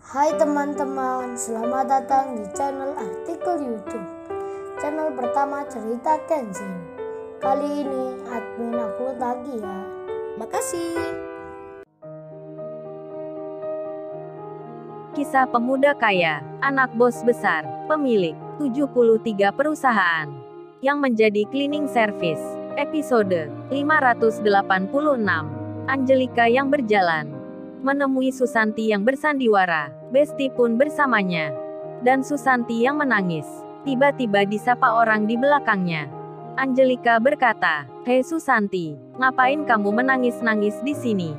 Hai teman-teman, selamat datang di channel artikel YouTube. Channel pertama cerita Kenshin. Kali ini admin upload lagi ya. Makasih. Kisah pemuda kaya, anak bos besar, pemilik 73 perusahaan, yang menjadi cleaning service. Episode 586. Angelika yang berjalan menemui Susanti yang bersandiwara. Besti pun bersamanya. Dan Susanti yang menangis. Tiba-tiba disapa orang di belakangnya. Angelika berkata, "Hei Susanti, ngapain kamu menangis-nangis di sini?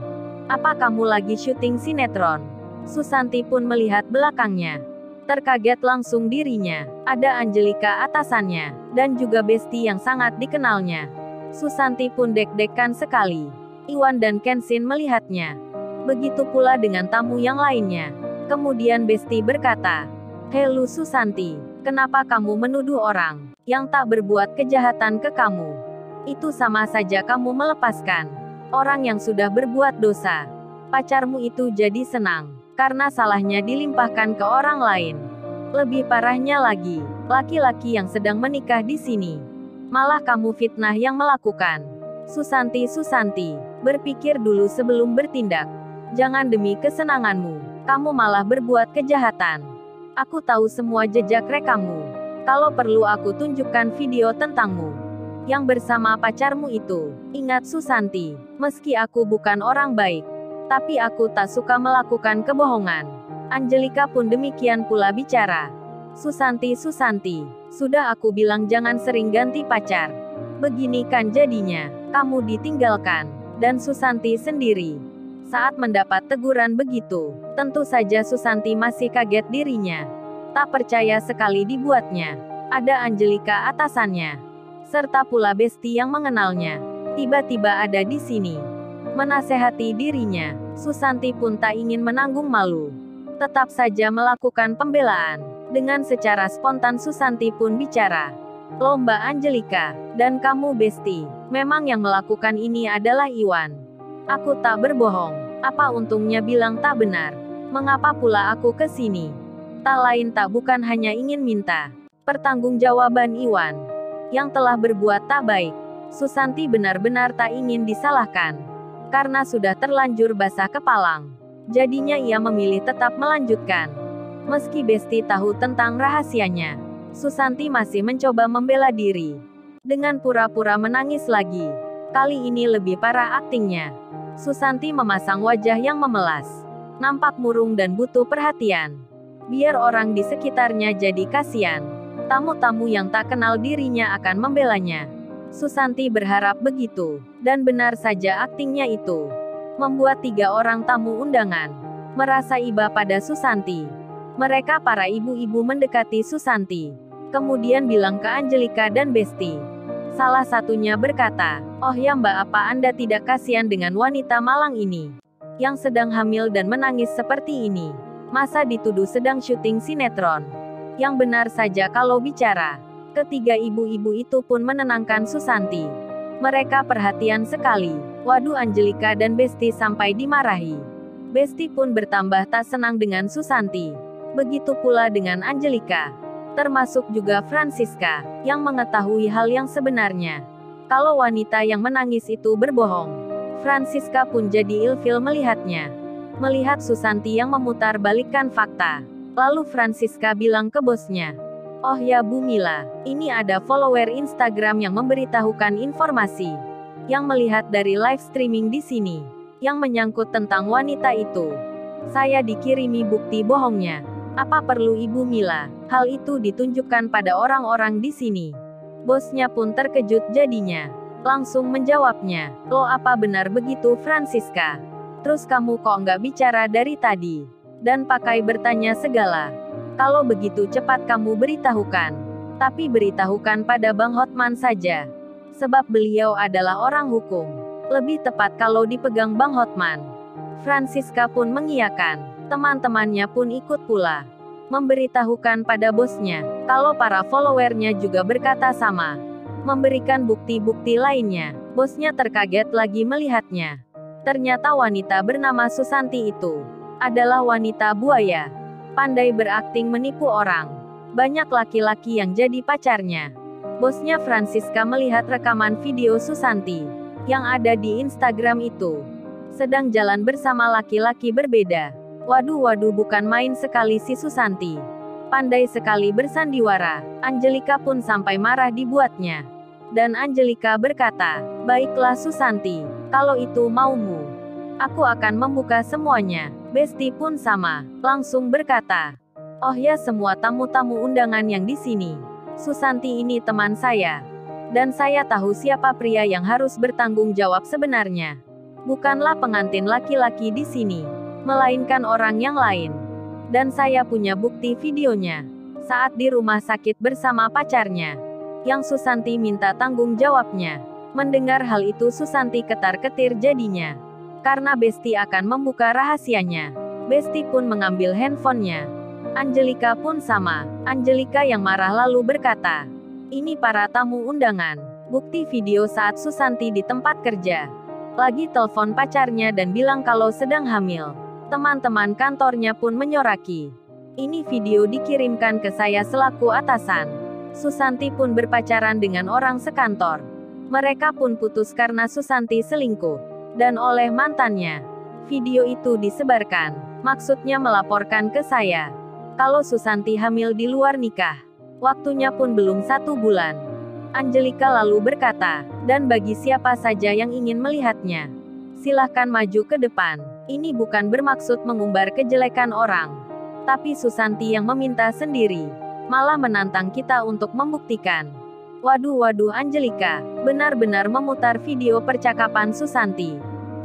Apa kamu lagi syuting sinetron?" Susanti pun melihat belakangnya. Terkaget langsung dirinya. Ada Angelika atasannya, dan juga Besti yang sangat dikenalnya. Susanti pun deg-degan sekali. Iwan dan Kenshin melihatnya. Begitu pula dengan tamu yang lainnya. Kemudian Besti berkata, "Halo Susanti, kenapa kamu menuduh orang yang tak berbuat kejahatan ke kamu? Itu sama saja kamu melepaskan orang yang sudah berbuat dosa. Pacarmu itu jadi senang karena salahnya dilimpahkan ke orang lain. Lebih parahnya lagi, laki-laki yang sedang menikah di sini. Malah kamu fitnah yang melakukan." Susanti, berpikir dulu sebelum bertindak. Jangan demi kesenanganmu, kamu malah berbuat kejahatan. Aku tahu semua jejak rekamu. Kalau perlu aku tunjukkan video tentangmu yang bersama pacarmu itu. Ingat Susanti, meski aku bukan orang baik, tapi aku tak suka melakukan kebohongan. Angelika pun demikian pula bicara. Susanti, sudah aku bilang jangan sering ganti pacar. Begini kan jadinya, kamu ditinggalkan. Dan Susanti sendiri, saat mendapat teguran begitu, tentu saja Susanti masih kaget dirinya. Tak percaya sekali dibuatnya. Ada Angelika atasannya, serta pula Besti yang mengenalnya. Tiba-tiba ada di sini. Menasehati dirinya, Susanti pun tak ingin menanggung malu. Tetap saja melakukan pembelaan. Dengan secara spontan Susanti pun bicara. "Lomba Angelika, dan kamu Besti, memang yang melakukan ini adalah Iwan. Aku tak berbohong. Apa untungnya bilang tak benar? Mengapa pula aku ke sini? Tak lain tak bukan hanya ingin minta pertanggungjawaban Iwan yang telah berbuat tak baik." Susanti benar-benar tak ingin disalahkan. Karena sudah terlanjur basah kepalang. Jadinya ia memilih tetap melanjutkan. Meski Besti tahu tentang rahasianya, Susanti masih mencoba membela diri. Dengan pura-pura menangis lagi. Kali ini lebih parah aktingnya. Susanti memasang wajah yang memelas. Nampak murung dan butuh perhatian. Biar orang di sekitarnya jadi kasihan. Tamu-tamu yang tak kenal dirinya akan membelanya. Susanti berharap begitu. Dan benar saja aktingnya itu membuat 3 orang tamu undangan merasa iba pada Susanti. Mereka para ibu-ibu mendekati Susanti. Kemudian bilang ke Angelika dan Besti. Salah satunya berkata, "Oh ya Mbak, apa Anda tidak kasihan dengan wanita malang ini? Yang sedang hamil dan menangis seperti ini. Masa dituduh sedang syuting sinetron? Yang benar saja kalau bicara." Ketiga ibu-ibu itu pun menenangkan Susanti. Mereka perhatian sekali. Waduh, Angelika dan Besti sampai dimarahi. Besti pun bertambah tak senang dengan Susanti. Begitu pula dengan Angelika. Termasuk juga Francisca, yang mengetahui hal yang sebenarnya. Kalau wanita yang menangis itu berbohong. Francisca pun jadi ilfil melihatnya. Melihat Susanti yang memutarbalikkan fakta. Lalu Francisca bilang ke bosnya, "Oh ya Bu Mila, ini ada follower Instagram yang memberitahukan informasi. Yang melihat dari live streaming di sini. Yang menyangkut tentang wanita itu. Saya dikirimi bukti bohongnya. Apa perlu Ibu Mila hal itu ditunjukkan pada orang-orang di sini?" Bosnya pun terkejut jadinya. Langsung menjawabnya, "Loh, apa benar begitu Francisca? Terus kamu kok nggak bicara dari tadi? Dan pakai bertanya segala? Kalau begitu cepat kamu beritahukan. Tapi beritahukan pada Bang Hotman saja. Sebab beliau adalah orang hukum. Lebih tepat kalau dipegang Bang Hotman." Francisca pun mengiyakan. Teman-temannya pun ikut pula memberitahukan pada bosnya. Kalau para followernya juga berkata sama. Memberikan bukti-bukti lainnya. Bosnya terkaget lagi melihatnya. Ternyata wanita bernama Susanti itu adalah wanita buaya. Pandai berakting menipu orang. Banyak laki-laki yang jadi pacarnya. Bosnya Francisca melihat rekaman video Susanti yang ada di Instagram itu. Sedang jalan bersama laki-laki berbeda. Waduh, bukan main sekali si Susanti. Pandai sekali bersandiwara. Angelika pun sampai marah dibuatnya. Dan Angelika berkata, "Baiklah Susanti, kalau itu maumu. Aku akan membuka semuanya." Besti pun sama, langsung berkata, "Oh ya, semua tamu-tamu undangan yang di sini. Susanti ini teman saya. Dan saya tahu siapa pria yang harus bertanggung jawab sebenarnya. Bukanlah pengantin laki-laki di sini, melainkan orang yang lain. Dan saya punya bukti videonya. Saat di rumah sakit bersama pacarnya. Yang Susanti minta tanggung jawabnya." Mendengar hal itu Susanti ketar-ketir jadinya. Karena Besti akan membuka rahasianya. Besti pun mengambil handphonenya. Angelika pun sama. Angelika yang marah lalu berkata, "Ini para tamu undangan. Bukti video saat Susanti di tempat kerja. Lagi telepon pacarnya dan bilang kalau sedang hamil." Teman-teman kantornya pun menyoraki. "Ini video dikirimkan ke saya selaku atasan. Susanti pun berpacaran dengan orang sekantor. Mereka pun putus karena Susanti selingkuh. Dan oleh mantannya. Video itu disebarkan. Maksudnya melaporkan ke saya. Kalau Susanti hamil di luar nikah. Waktunya pun belum 1 bulan." Angelika lalu berkata, "Dan bagi siapa saja yang ingin melihatnya, silahkan maju ke depan. Ini bukan bermaksud mengumbar kejelekan orang. Tapi Susanti yang meminta sendiri. Malah menantang kita untuk membuktikan." Waduh, Angelika benar-benar memutar video percakapan Susanti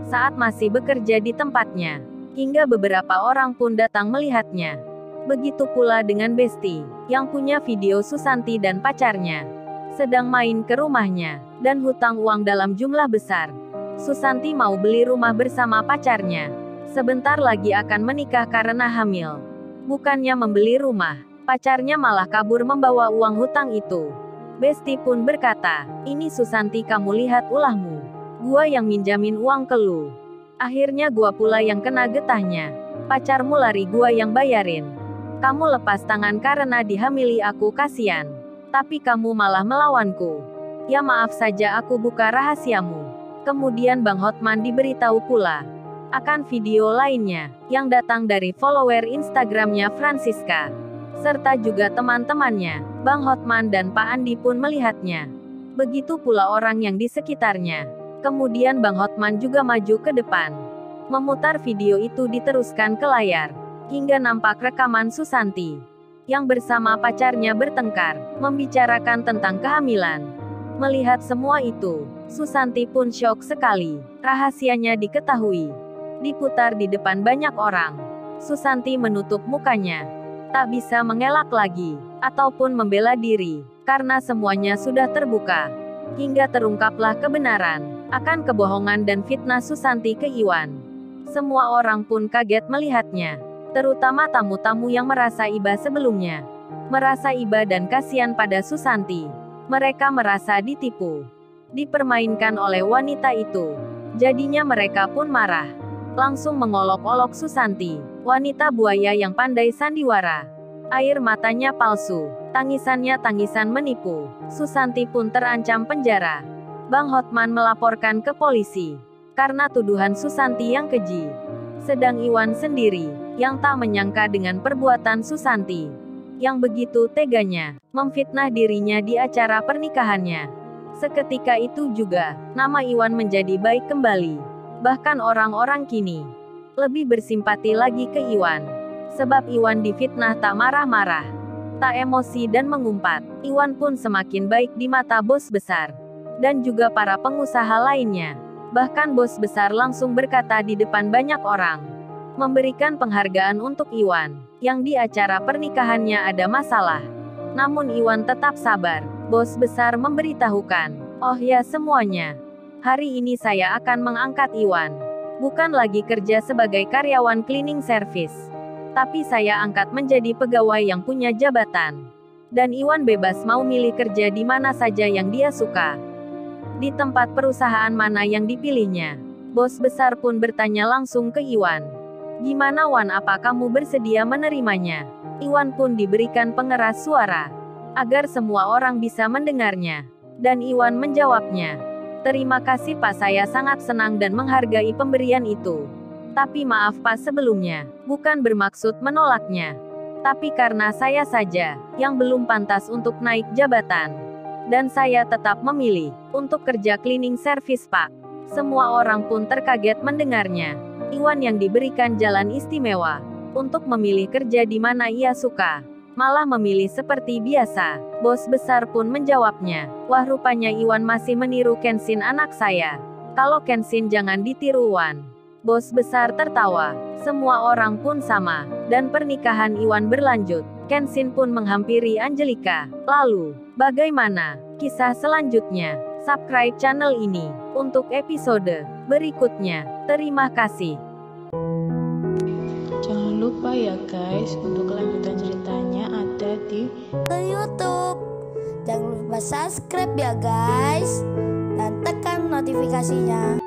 saat masih bekerja di tempatnya. Hingga beberapa orang pun datang melihatnya. Begitu pula dengan Besti, yang punya video Susanti dan pacarnya sedang main ke rumahnya, dan hutang uang dalam jumlah besar. Susanti mau beli rumah bersama pacarnya. Sebentar lagi akan menikah karena hamil. Bukannya membeli rumah, pacarnya malah kabur membawa uang hutang itu. Besti pun berkata, "Ini Susanti, kamu lihat ulahmu. Gua yang minjamin uang ke lu. Akhirnya gua pula yang kena getahnya. Pacarmu lari, gua yang bayarin. Kamu lepas tangan karena dihamili aku, kasihan. Tapi kamu malah melawanku. Ya maaf saja aku buka rahasiamu." Kemudian Bang Hotman diberitahu pula akan video lainnya, yang datang dari follower Instagramnya Francisca. Serta juga teman-temannya. Bang Hotman dan Pak Andi pun melihatnya. Begitu pula orang yang di sekitarnya. Kemudian Bang Hotman juga maju ke depan. Memutar video itu diteruskan ke layar. Hingga nampak rekaman Susanti yang bersama pacarnya bertengkar, membicarakan tentang kehamilan. Melihat semua itu, Susanti pun syok sekali. Rahasianya diketahui. Diputar di depan banyak orang. Susanti menutup mukanya. Tak bisa mengelak lagi, ataupun membela diri, karena semuanya sudah terbuka. Hingga terungkaplah kebenaran akan kebohongan dan fitnah Susanti ke Iwan. Semua orang pun kaget melihatnya, terutama tamu-tamu yang merasa iba sebelumnya. Merasa iba dan kasihan pada Susanti. Mereka merasa ditipu, dipermainkan oleh wanita itu. Jadinya mereka pun marah. Langsung mengolok-olok Susanti, wanita buaya yang pandai sandiwara. Air matanya palsu, tangisannya tangisan menipu. Susanti pun terancam penjara. Bang Hotman melaporkan ke polisi karena tuduhan Susanti yang keji. Sedang Iwan sendiri, yang tak menyangka dengan perbuatan Susanti, yang begitu teganya, memfitnah dirinya di acara pernikahannya. Seketika itu juga, nama Iwan menjadi baik kembali. Bahkan orang-orang kini lebih bersimpati lagi ke Iwan. Sebab Iwan difitnah tak marah-marah, tak emosi dan mengumpat. Iwan pun semakin baik di mata bos besar, dan juga para pengusaha lainnya. Bahkan bos besar langsung berkata di depan banyak orang, memberikan penghargaan untuk Iwan, yang di acara pernikahannya ada masalah. Namun Iwan tetap sabar. Bos besar memberitahukan, "Oh ya semuanya, hari ini saya akan mengangkat Iwan. Bukan lagi kerja sebagai karyawan cleaning service. Tapi saya angkat menjadi pegawai yang punya jabatan. Dan Iwan bebas mau milih kerja di mana saja yang dia suka. Di tempat perusahaan mana yang dipilihnya." Bos besar pun bertanya langsung ke Iwan. Gimana Wan, apa kamu bersedia menerimanya? Iwan pun diberikan pengeras suara, agar semua orang bisa mendengarnya. Dan Iwan menjawabnya, "Terima kasih Pak, saya sangat senang dan menghargai pemberian itu. Tapi maaf Pak, sebelumnya, bukan bermaksud menolaknya. Tapi karena saya saja, yang belum pantas untuk naik jabatan. Dan saya tetap memilih, untuk kerja cleaning service Pak." Semua orang pun terkaget mendengarnya. Iwan yang diberikan jalan istimewa, untuk memilih kerja di mana ia suka, malah memilih seperti biasa. Bos besar pun menjawabnya, "Wah, rupanya Iwan masih meniru Kenshin anak saya. Kalau Kenshin jangan ditiru Wan." Bos besar tertawa. Semua orang pun sama, dan pernikahan Iwan berlanjut. Kenshin pun menghampiri Angelika. Lalu, bagaimana kisah selanjutnya? Subscribe channel ini untuk episode berikutnya. Terima kasih. Jangan lupa ya guys, untuk kelanjutan ceritanya ada di YouTube. Jangan lupa subscribe ya guys, dan tekan notifikasinya.